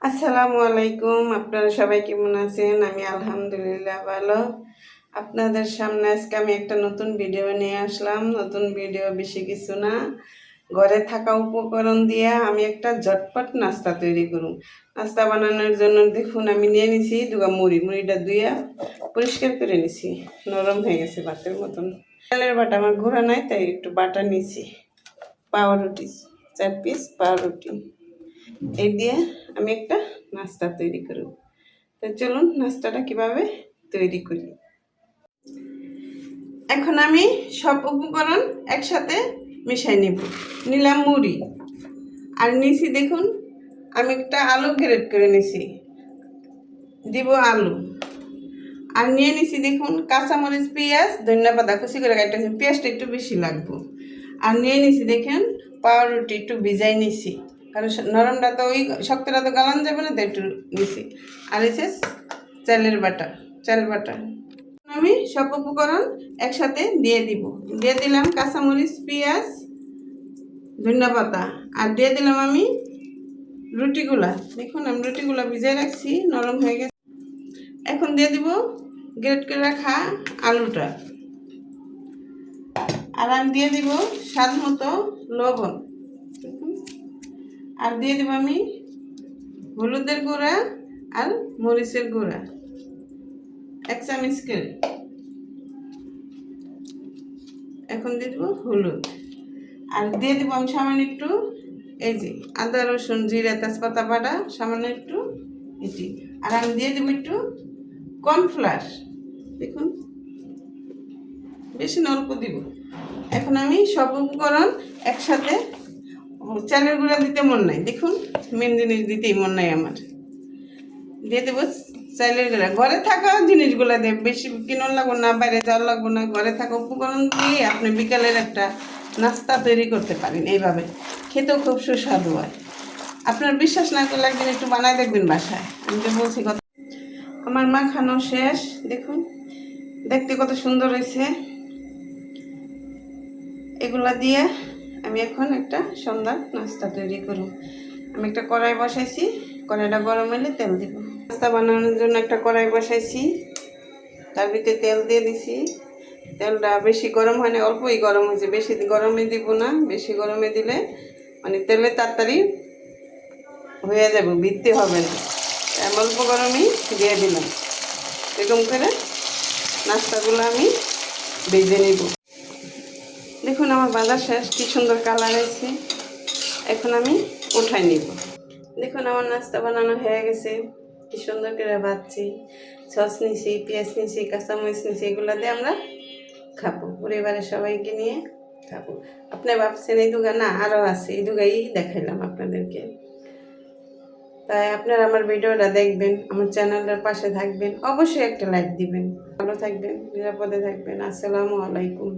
আসসালামু আলাইকুম। আপনারা সবাই কেমন আছেন? আমি আলহামদুলিল্লাহ ভালো। আপনাদের সামনে আজকে আমি একটা নতুন ভিডিও নিয়ে আসলাম। নতুন ভিডিও বেশি কিছু না, ঘরে থাকা উপকরণ দিয়ে আমি একটা ঝটপট নাস্তা তৈরি করুন। নাস্তা বানানোর জন্য দেখুন আমি নিয়ে নিছি মুড়িটা ধুইয়া পরিষ্কার করে নিছি, নরম হয়ে গেছে ভাতের মতন। চালের বাটা আমার ঘোরা নাই, তাই একটু বাটা নিছি। পাউরুটি 4 পিস পাউরুটি, এই দিয়ে আমি একটা নাস্তা তৈরি করব। তো চলুন নাস্তাটা কিভাবে তৈরি করি। এখন আমি সব উপকরণ একসাথে মিশাই নিলাম মুড়ি, আর নিছি দেখুন আমি একটা আলু গ্রেট করে নিছি, দিব আলু। আর নিয়ে নিছি দেখুন কাঁচামরিচ, পেঁয়াজ, ধনিয়া পাতা কুচি করে কাটতেছি, পেঁয়াজটা একটু বেশি লাগবে। আর নিয়ে নিছি দেখেন পাউরুটি একটু ভিজাই নিছি, কারণ নরমটা তো ওই শক্তটা তো গালান যাবে না, তো একটু নিছি। আর এসে চালের বাটা, চাল বাটা। আমি সব উপকরণ একসাথে দিয়ে দিলাম কাঁচামরিচ, পেঁয়াজ, ধনিয়া পাতা, আর দিয়ে দিলাম আমি রুটিগুলা। দেখুন আমি রুটিগুলা ভিজাই রাখছি, নরম হয়ে গেছে। এখন দিয়ে দিব গ্রেট করে রাখা আলুটা, আর আমি দিয়ে দিব স্বাদ মতো লবণ, আর দিয়ে দিব আমি হলুদের গুঁড়া আর মরিচের গুঁড়া 1 চামচ করে। এখন দিয়ে দিব হলুদ, আর দিয়ে দিব আমি সামান্য একটু এই যে আদা রসুন জিরা তেজপাতা বাটা সামান্য একটু এটি। আর আমি দিয়ে দিব একটু কর্নফ্লাওয়ার, দেখুন বেশি অল্প দিব। এখন আমি সব উপকরণ একসাথে, চালের গুঁড়া দিতে মন নাই, দেখুন মেন জিনিস দিতেই মন নাই আমার, দিয়ে দেবো চালের গুঁড়া। ঘরে থাকা জিনিসগুলো দিয়ে, বেশি কিনোর লাগবো না, বাইরে যাওয়ার লাগবো না, ঘরে থাকা উপকরণ দিয়ে আপনি বিকালের একটা নাস্তা তৈরি করতে পারেন। এইভাবে খেতেও খুব সুস্বাদু হয়। আপনার বিশ্বাস না করলে একদিন একটু বানায় দেখবেন বাসায়, আমি তো বলছি কথা। আমার মাখানো শেষ, দেখুন দেখতে কত সুন্দর হয়েছে। এগুলা দিয়ে আমি এখন একটা সন্ধ্যার নাস্তা তৈরি করব। আমি একটা কড়াই বসাইছি, কড়াইটা গরম হলে তেল দিব। নাস্তা বানানোর জন্য একটা কড়াই বসাইছি, তার ভিতরে তেল দিয়ে দিছি। তেলটা বেশি গরম হয় না, অল্পই গরম হয়েছে, বেশি গরমে দিব না। বেশি গরমে দিলে মানে তেলে তাড়াতাড়ি হয়ে যাবে, ভিজতে হবে না। আমি অল্প গরমেই দিয়ে দিলাম। এরকম করে নাস্তাগুলো আমি ভেজে নিব। দেখুন আমার ভাজা শেষ, কি সুন্দর কালার হয়েছে। এখন আমি উঠাই নিব। দেখুন আমার নাস্তা বানানো হয়ে গেছে, কি সুন্দর করে ভাজছি। সস নিছি, পেঁয়াজ নিছি, কাঁচামরিচ নিছি, এগুলো দিয়ে আমরা খাবো, পরিবারের সবাইকে নিয়ে খাবো। আপনি ভাবছেন এই দুগা না, আরও আছে, এই দুগাই দেখাইলাম আপনাদেরকে। তাই আপনারা আমার ভিডিওটা দেখবেন, আমার চ্যানেলটার পাশে থাকবেন, অবশ্যই একটা লাইক দিবেন। ভালো থাকবেন, নিরাপদে থাকবেন। আসসালামু আলাইকুম।